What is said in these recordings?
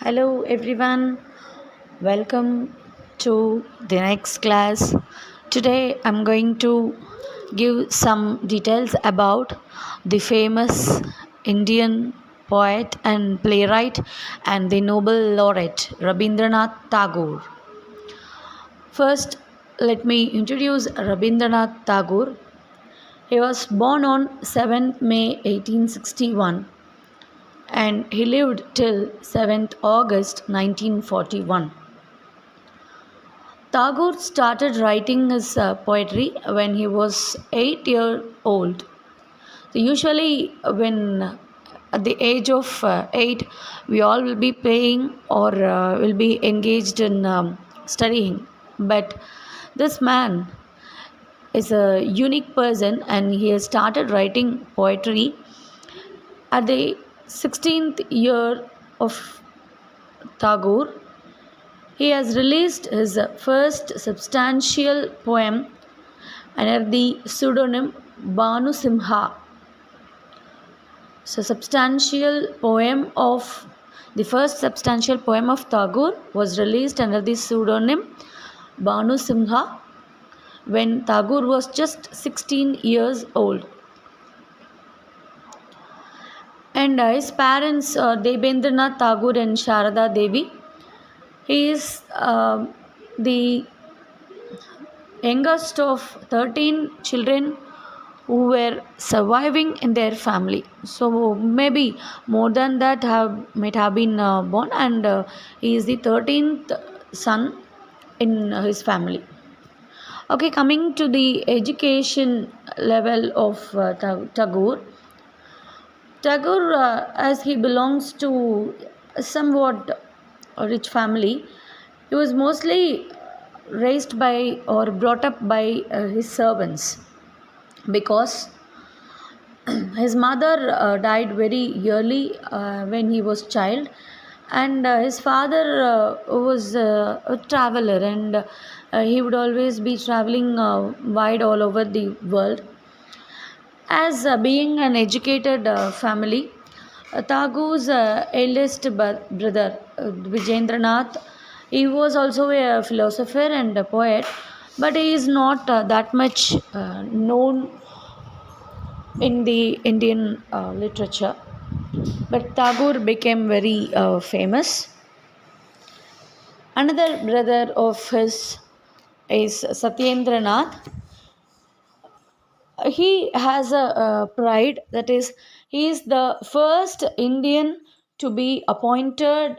Hello everyone, welcome to the next class. Today I'm going to give some details about the famous Indian poet and playwright and the Nobel laureate Rabindranath Tagore. First, let me introduce Rabindranath Tagore. He was born on 7th May 1861 and he lived till 7th August 1941. Tagore started writing his poetry when he was 8 years old. So usually, when at the age of 8, we all will be playing or will be engaged in studying. But this man is a unique person and he has started writing poetry at the 16th year of Tagore. He has released his first substantial poem under the pseudonym Banu Simha. So, the first substantial poem of Tagore was released under the pseudonym Banu Simha when Tagore was just 16 years old. And his parents, Rabindranath Tagore and Sharada Devi, he is the youngest of 13 children who were surviving in their family. So maybe more than that might have been born, and he is the 13th son in his family. Okay, coming to the education level of Tagore. Tagore, as he belongs to a somewhat rich family, he was mostly raised by or brought up by his servants because his mother died very early when he was child, and his father was a traveler, and he would always be traveling wide all over the world. As being an educated family, Tagore's eldest brother, Vijendranath, he was also a philosopher and a poet, but he is not that much known in the Indian literature. But Tagore became very famous. Another brother of his is Satyendranath. He has a pride, that is, he is the first Indian to be appointed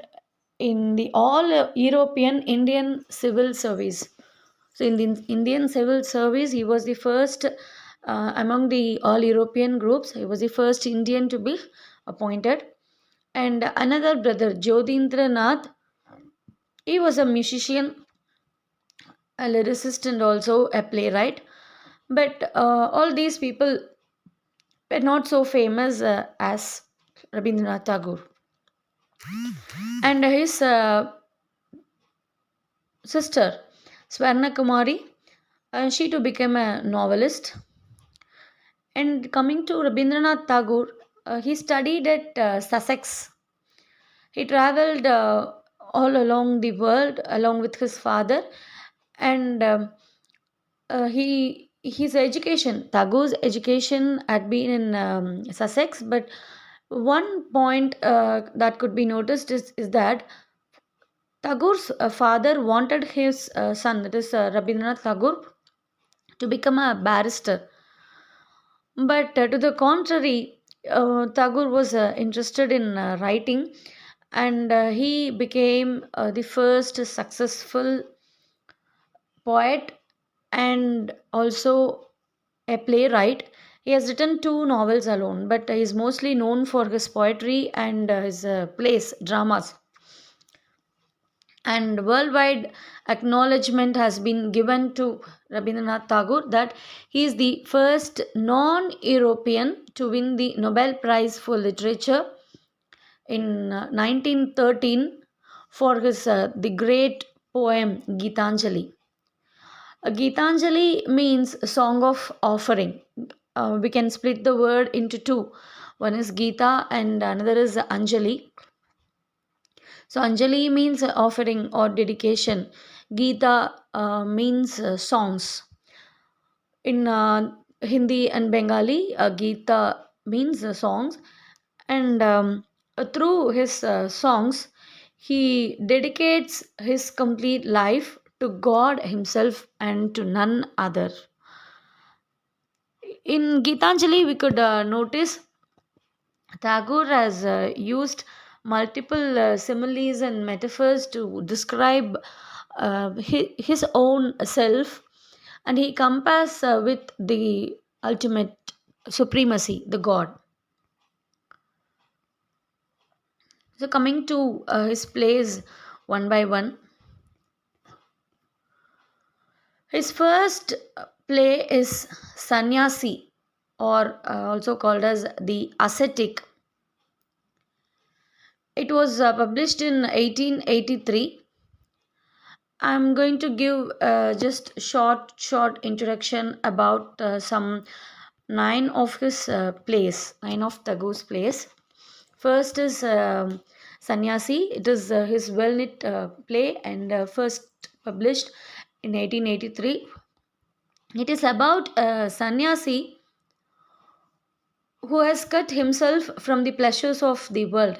in the all European Indian civil service. So in the Indian civil service, he was the first among the all European groups. He was the first Indian to be appointed. And another brother, Jyotindranath, he was a musician, a lyricist, and also a playwright. But all these people were not so famous as Rabindranath Tagore. And his sister, Swarna Kumari, she too became a novelist. And coming to Rabindranath Tagore, he studied at Sussex. He traveled all along the world along with his father, and his education, Tagore's education, had been in Sussex. But one point that could be noticed is that Tagore's father wanted his son, that is Rabindranath Tagore, to become a barrister. But to the contrary, Tagore was interested in writing, and he became the first successful poet and also a playwright. He has written two novels alone, but he is mostly known for his poetry and his plays, dramas. And worldwide acknowledgement has been given to Rabindranath Tagore that he is the first non European to win the Nobel Prize for Literature in 1913 for his the great poem Gitanjali. Gitanjali means song of offering. We can split the word into two. One is Gita and another is Anjali. So Anjali means offering or dedication. Gita means songs. In Hindi and Bengali, Gita means songs, and through his songs, he dedicates his complete life to God Himself and to none other. In Gitanjali, we could notice Tagore has used multiple similes and metaphors to describe his own self, and he compares with the ultimate supremacy, the God. So, coming to his plays one by one, his first play is Sannyasi, or also called as the ascetic. It was published in 1883. I'm going to give just short introduction about some nine of his plays, nine of Tagore's plays. First is Sannyasi. It is his well-knit play and first published in 1883. It is about a sannyasi who has cut himself from the pleasures of the world.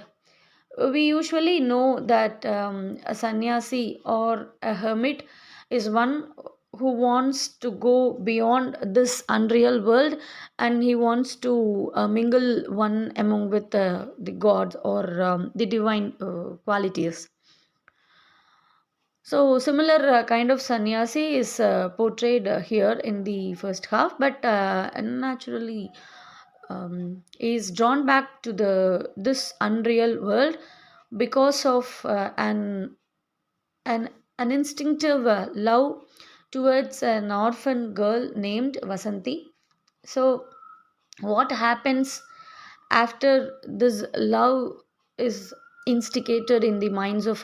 We usually know that a sannyasi or a hermit is one who wants to go beyond this unreal world, and he wants to mingle one among with the gods or the divine qualities. So similar kind of sannyasi is portrayed here in the first half, but naturally is drawn back to the this unreal world because of an an instinctive love towards an orphan girl named Vasanti. So what happens after this love is instigated in the minds of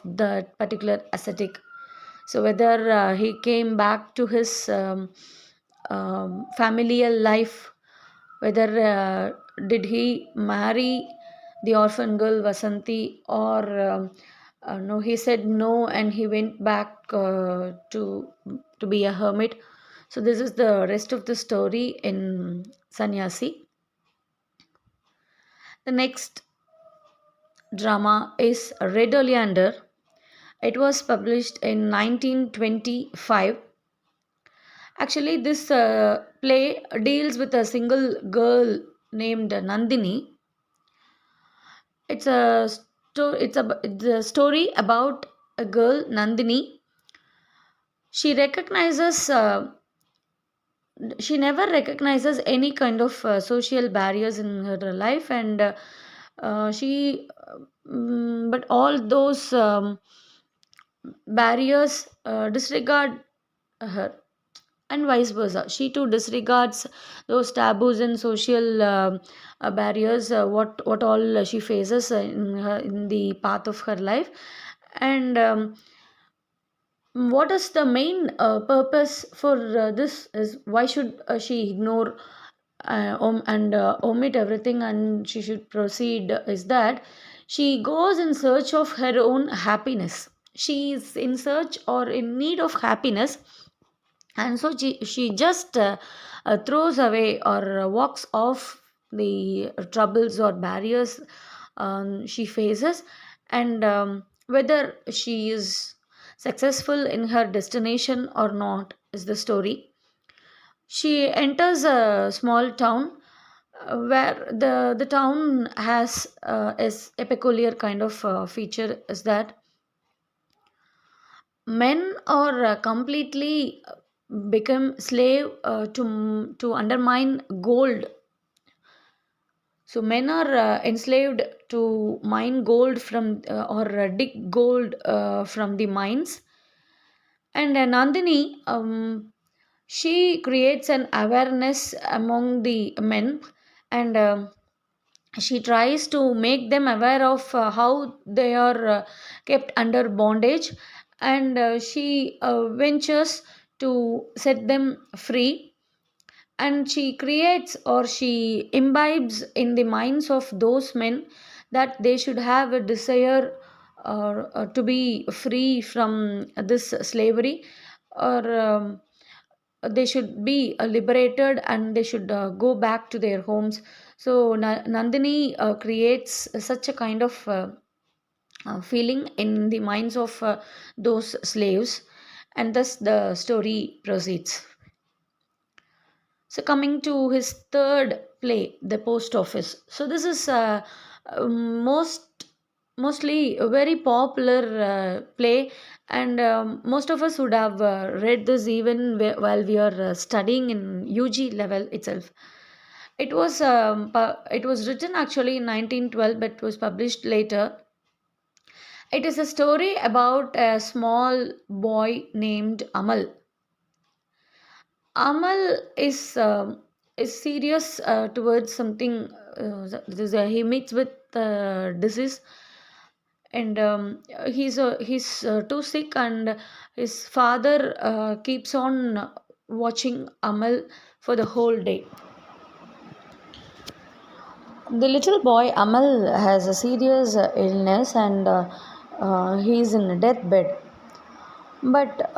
that particular ascetic? So whether he came back to his familial life, whether did he marry the orphan girl Vasanti, or no, he said no and he went back to be a hermit. So this is the rest of the story in Sannyasi. The next drama is Red Oleander. It was published in 1925. Actually, this play deals with a single girl named Nandini. It's a story about a girl Nandini. She recognizes she never recognizes any kind of social barriers in her life, and she but all those barriers disregard her, and vice versa. She too disregards those taboos and social barriers, what all she faces in the path of her life. And what is the main purpose for this is why should she ignore and omit everything, and she should proceed, is that she goes in search of her own happiness. She is in search or in need of happiness, and so she just throws away or walks off the troubles or barriers she faces. And whether she is successful in her destination or not is the story. She enters a small town where the town has is a peculiar kind of feature, is that men are completely become slave to undermine gold. So men are enslaved to mine gold from or dig gold from the mines. And Nandini, she creates an awareness among the men, and she tries to make them aware of how they are kept under bondage, and she ventures to set them free. And she creates or she imbibes in the minds of those men that they should have a desire to be free from this slavery, or they should be liberated and they should go back to their homes. So Nandini creates such a kind of feeling in the minds of those slaves, and thus the story proceeds. So coming to his third play, The Post Office. So this is mostly a very popular play, and most of us would have read this even while we are studying in UG level itself. It was written actually in 1912, but was published later. It is a story about a small boy named Amal. Amal is serious towards something. He meets with disease, and he's too sick, and his father keeps on watching Amal for the whole day. The little boy Amal has a serious illness, and he is in a deathbed. But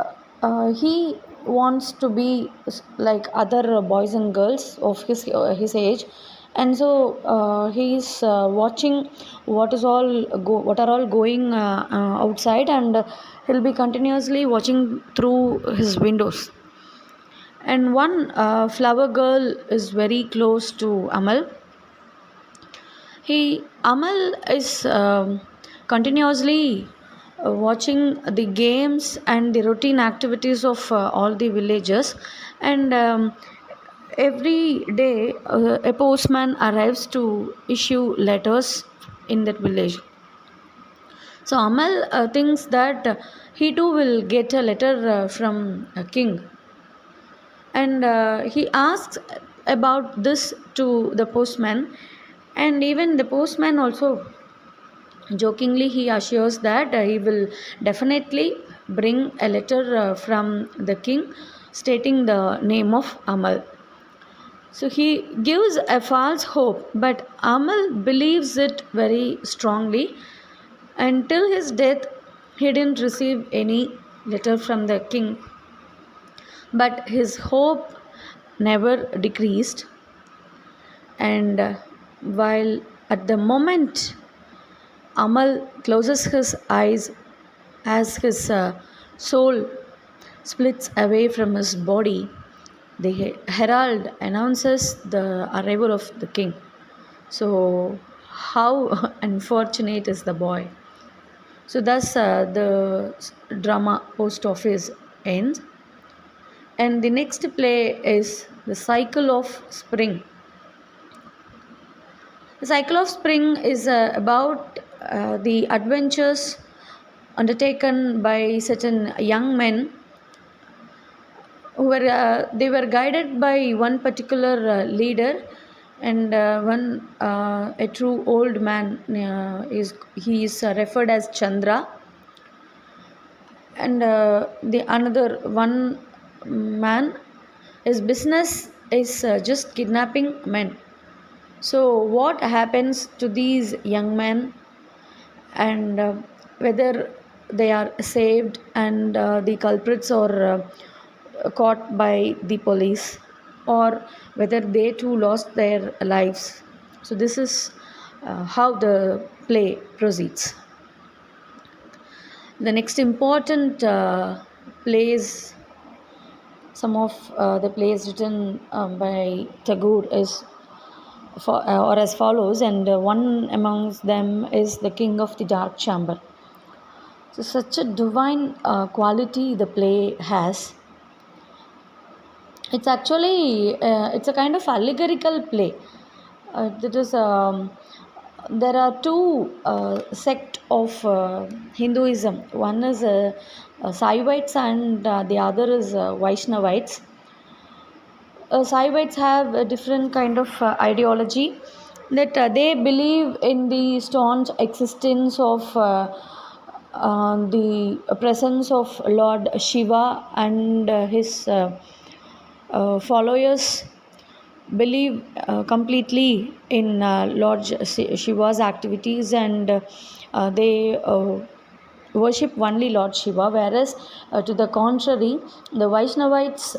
he wants to be like other boys and girls of his age, and so he is watching what are all going outside, and he'll be continuously watching through his windows. And one flower girl is very close to Amal. He Amal is continuously watching the games and the routine activities of all the villagers, and every day a postman arrives to issue letters in that village. So Amal thinks that he too will get a letter from a king, and he asks about this to the postman, and even the postman also jokingly he assures that he will definitely bring a letter from the king stating the name of Amal. So he gives a false hope, but Amal believes it very strongly. Until his death, he didn't receive any letter from the king, but his hope never decreased. And while at the moment Amal closes his eyes as his soul splits away from his body, the herald announces the arrival of the king. So, how unfortunate is the boy? So, thus the drama Post Office ends, and the next play is The Cycle of Spring. The Cycle of Spring is about the adventures undertaken by certain young men who were they were guided by one particular leader, and one a true old man is he is referred as Chandra, and the another one man, his business is just kidnapping men. So, what happens to these young men, and whether they are saved and the culprits are caught by the police, or whether they too lost their lives? So, this is how the play proceeds. The next important plays, some of the plays written by Tagore is or as follows, and one amongst them is The King of the Dark Chamber. So, such a divine quality the play has. It's actually it's a kind of allegorical play. That is, there are two sect of Hinduism. One is Saivites, and the other is Vaishnavites. Saivites have a different kind of ideology, that they believe in the staunch existence of the presence of Lord Shiva, and his followers believe completely in Lord Shiva's activities, and they worship only Lord Shiva, whereas to the contrary, the Vaishnavites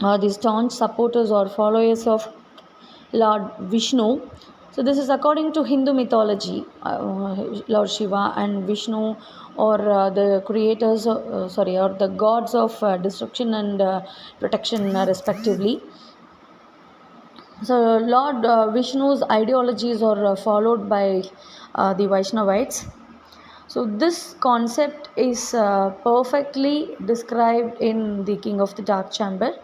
are the staunch supporters or followers of Lord Vishnu. So this is according to Hindu mythology. Lord Shiva and Vishnu, or the creators, or the gods of destruction and protection, respectively. So Lord Vishnu's ideologies are followed by the Vaishnavites. So this concept is perfectly described in the King of the Dark Chamber.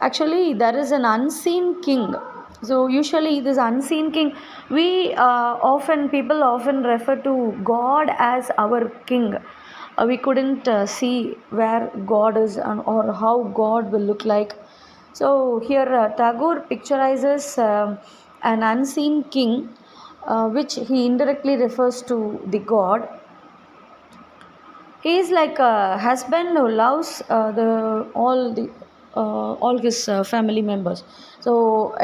Actually, there is an unseen king. So usually this unseen king, people often refer to God as our king. We couldn't see where God is or how God will look like. So here Tagore picturizes an unseen king, which he indirectly refers to the God. He is like a husband who loves all his family members. So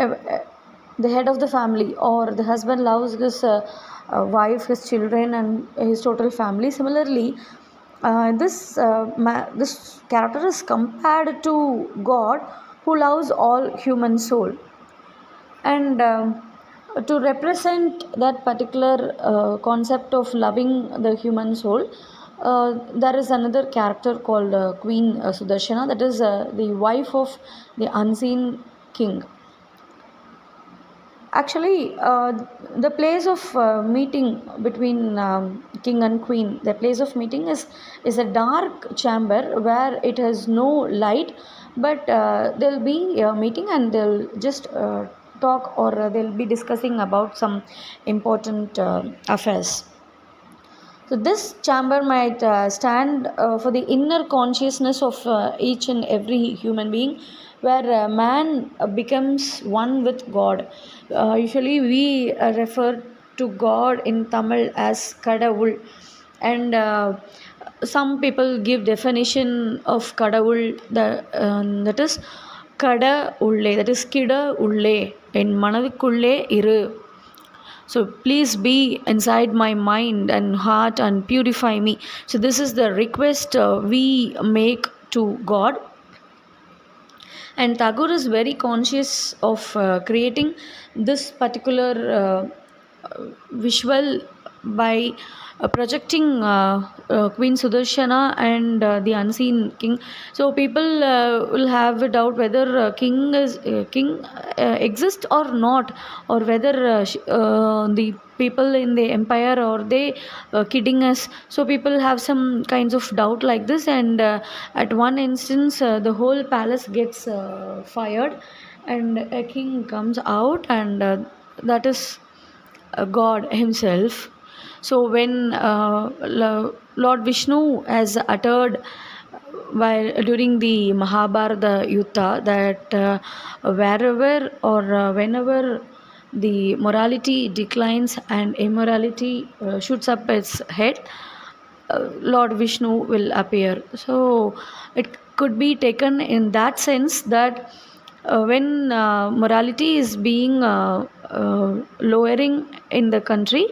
the head of the family, or the husband, loves his wife, his children, and his total family. Similarly, this character is compared to God, who loves all human soul. And to represent that particular concept of loving the human soul, there is another character called Queen Sudarshana, that is the wife of the unseen king. Actually, the place of meeting between king and queen, the place of meeting is a dark chamber where it has no light, but they'll be meeting, and they'll just talk, or they'll be discussing about some important affairs. So this chamber might stand for the inner consciousness of each and every human being, where man becomes one with God. Usually we refer to God in Tamil as Kadavul, and some people give definition of Kadavul, that is Kada Ulle, that is Kida Ulle, in Manavikulle Iru. So please be inside my mind and heart and purify me. So this is the request we make to God. And Tagore is very conscious of creating this particular visual by projecting Queen Sudarshana and the unseen king. So people will have a doubt whether king exists or not, or whether the people in the empire, or they kidding us. So people have some kinds of doubt like this, and at one instance the whole palace gets fired, and a king comes out, and that is God himself. So when Lord Vishnu has uttered while during the Mahabharata Yuddha that wherever or whenever the morality declines and immorality shoots up its head, Lord Vishnu will appear. So it could be taken in that sense that when morality is being lowering in the country,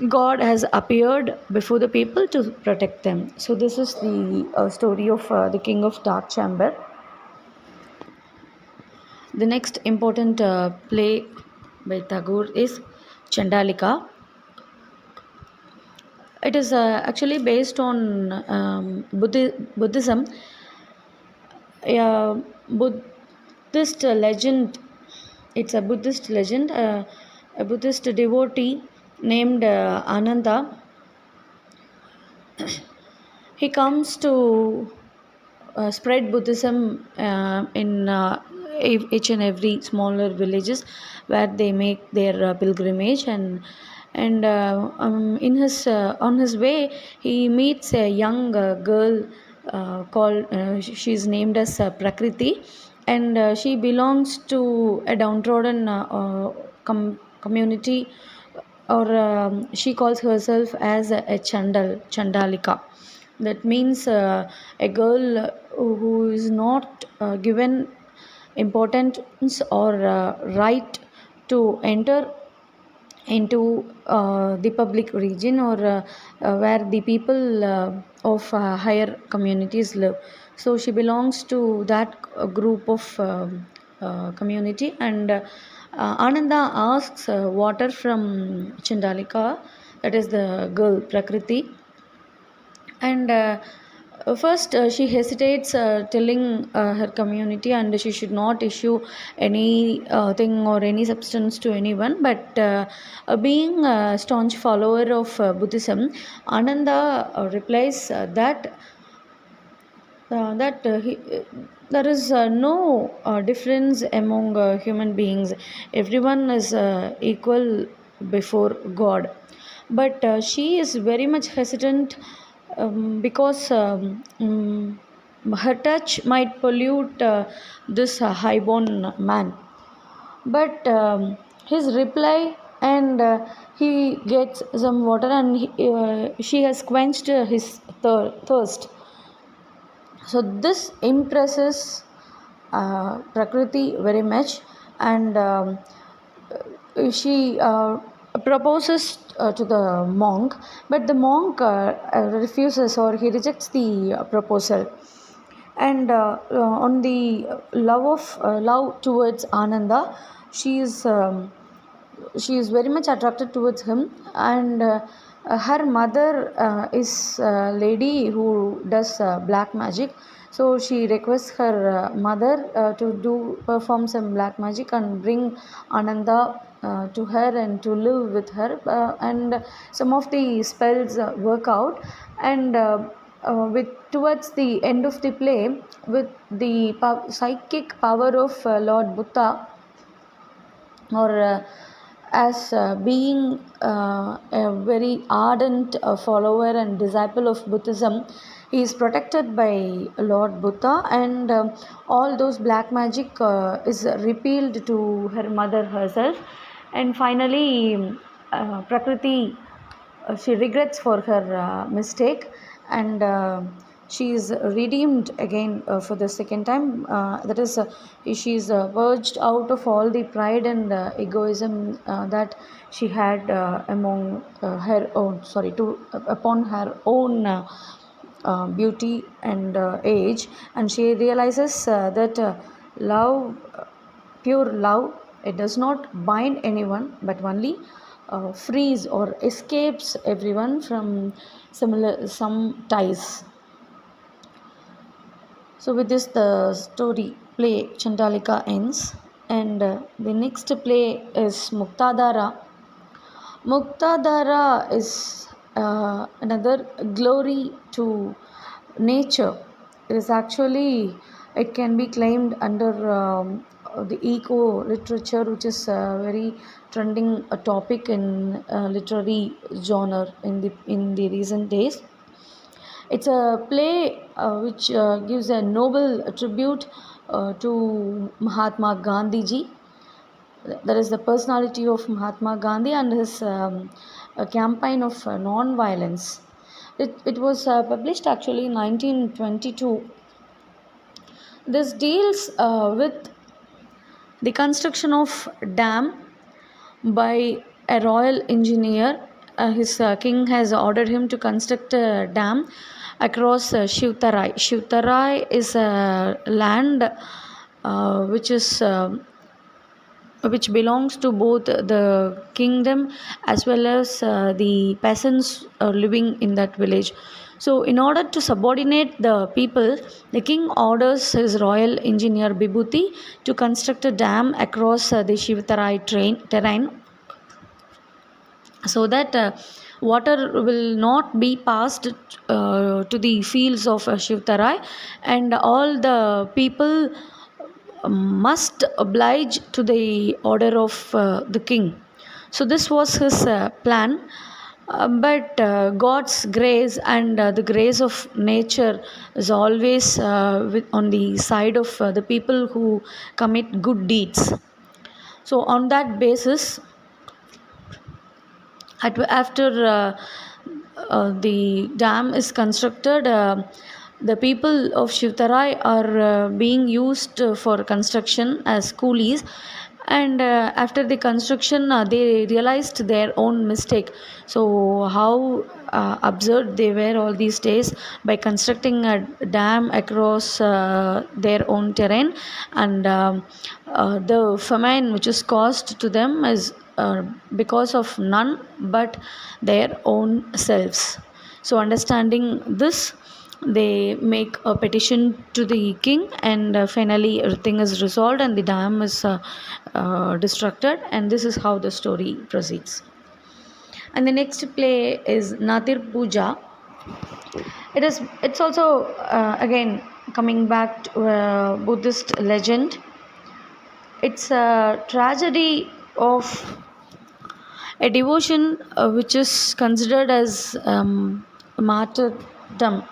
God has appeared before the people to protect them. So this is the story of the King of Dark Chamber. The next important play by Tagore is Chandalika. It is actually based on Buddhism. A Buddhist legend. It's a Buddhist legend. A Buddhist devotee named Ananda. He comes to spread Buddhism in each and every smaller villages where they make their pilgrimage, and in his on his way he meets a young girl called she's named as Prakriti, and she belongs to a downtrodden community, or she calls herself as a Chandalika. That means a girl who is not given importance or right to enter into the public region, or where the people of higher communities live. So she belongs to that group of community, and Ananda asks water from Chandalika, that is the girl Prakriti, and first she hesitates telling her community, and she should not issue any thing or any substance to anyone, but being a staunch follower of Buddhism, Ananda replies there is no difference among human beings. Everyone is equal before God. But she is very much hesitant, because her touch might pollute this highborn man. But his reply, and he gets some water, and she has quenched his thirst. So this impresses Prakriti very much, and she proposes to the monk, but the monk refuses, or he rejects the proposal. And on the love towards Ananda, she is um, she is very much attracted towards him, and her mother is a lady who does black magic. So she requests her mother to do perform some black magic and bring Ananda to her and to live with her, and some of the spells work out, and with towards the end of the play, with the psychic power of Lord Buddha, or as being a very ardent follower and disciple of Buddhism, he is protected by Lord Buddha, and all those black magic is repealed to her mother herself. And finally, Prakriti, she regrets for her mistake, and she is redeemed again for the second time. That is, she is purged out of all the pride and egoism that she had among her own, sorry, to upon her own beauty and age, and she realizes that love, pure love, it does not bind anyone, but only frees or escapes everyone from some ties. So with this, the story play Chandalika ends, and the next play is Muktadara. Muktadara is another glory to nature. It is actually, it can be claimed under the eco literature, which is a very trending topic in literary genre in the recent days. It's a play which gives a noble tribute to Mahatma Gandhi ji. That is the personality of Mahatma Gandhi and his a campaign of non-violence. It was published actually in 1922. This deals with the construction of dam by a royal engineer. His king has ordered him to construct a dam across Shivtarai. Shivtarai is a land which belongs to both the kingdom as well as the peasants living in that village. So, in order to subordinate the people, the king orders his royal engineer Bibhuti to construct a dam across the Shivtarai terrain, so that water will not be passed to the fields of Shivtarai, and all the people must oblige to the order of the king. So this was his plan. But God's grace and the grace of nature is always on the side of the people who commit good deeds. So on that basis, after the dam is constructed, the people of Shivtarai are being used for construction as coolies, and after the construction they realized their own mistake. So how absurd they were all these days by constructing a dam across their own terrain, and the famine which is caused to them is because of none but their own selves. So understanding this, they make a petition to the king, and finally everything is resolved and the dam is destructed, and this is how the story proceeds. And the next play is Natir Puja. It's also again coming back to a Buddhist legend. It's a tragedy of a devotion which is considered as martyrdom,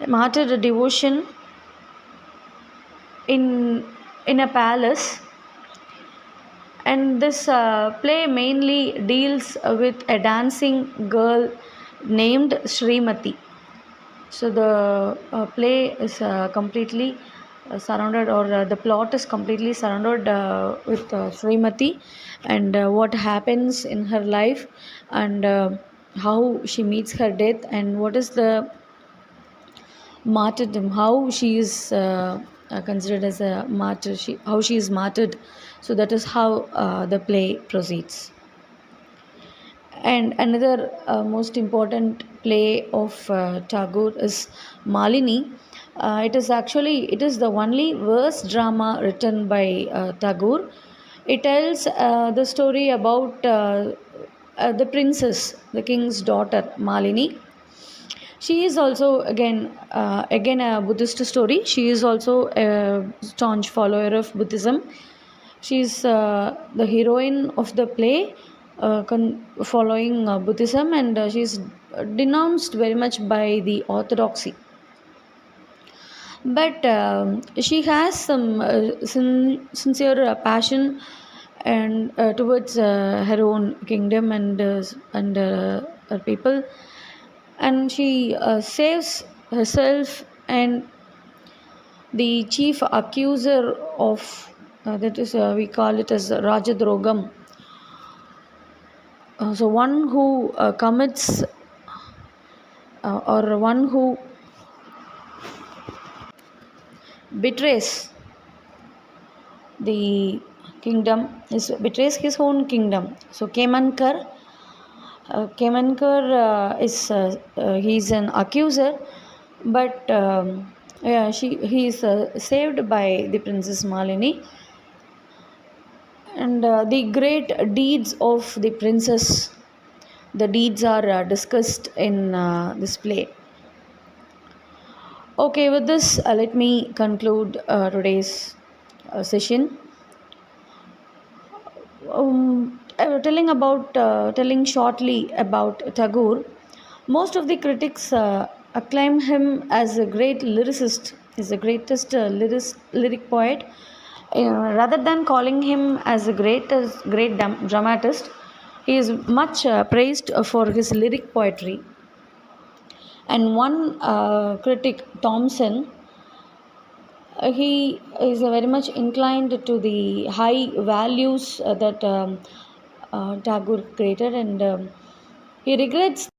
martyr devotion in a palace. And this play mainly deals with a dancing girl named Srimati. So the play is completely surrounded, or the plot is completely surrounded with Srimati, and what happens in her life, and how she meets her death, and what is the martyrdom, how she is considered as a martyr, how she is martyred. So that is how the play proceeds. And another most important play of Tagore is Malini. It is the only verse drama written by Tagore. It tells the story about the princess, the king's daughter Malini. She is also again a Buddhist story. She is also a staunch follower of Buddhism. She is the heroine of the play, following Buddhism, and she is denounced very much by the orthodoxy. But she has some sincere passion and towards her own kingdom and her people, and she saves herself and the chief accuser of that is we call it as Rajadrogam. So one who commits or one who betrays the kingdom, betrays his own kingdom. So Kemankar is he's an accuser, but yeah, he is saved by the Princess Malini, and the great deeds of the princess. The deeds are discussed in this play. Okay, with this, let me conclude today's session. Telling shortly about Tagore. Most of the critics acclaim him as a great lyricist, is the greatest lyric poet. Rather than calling him as a great dramatist, he is much praised for his lyric poetry. And one critic, Thomson, he is very much inclined to the high values that Tagore created, and he regrets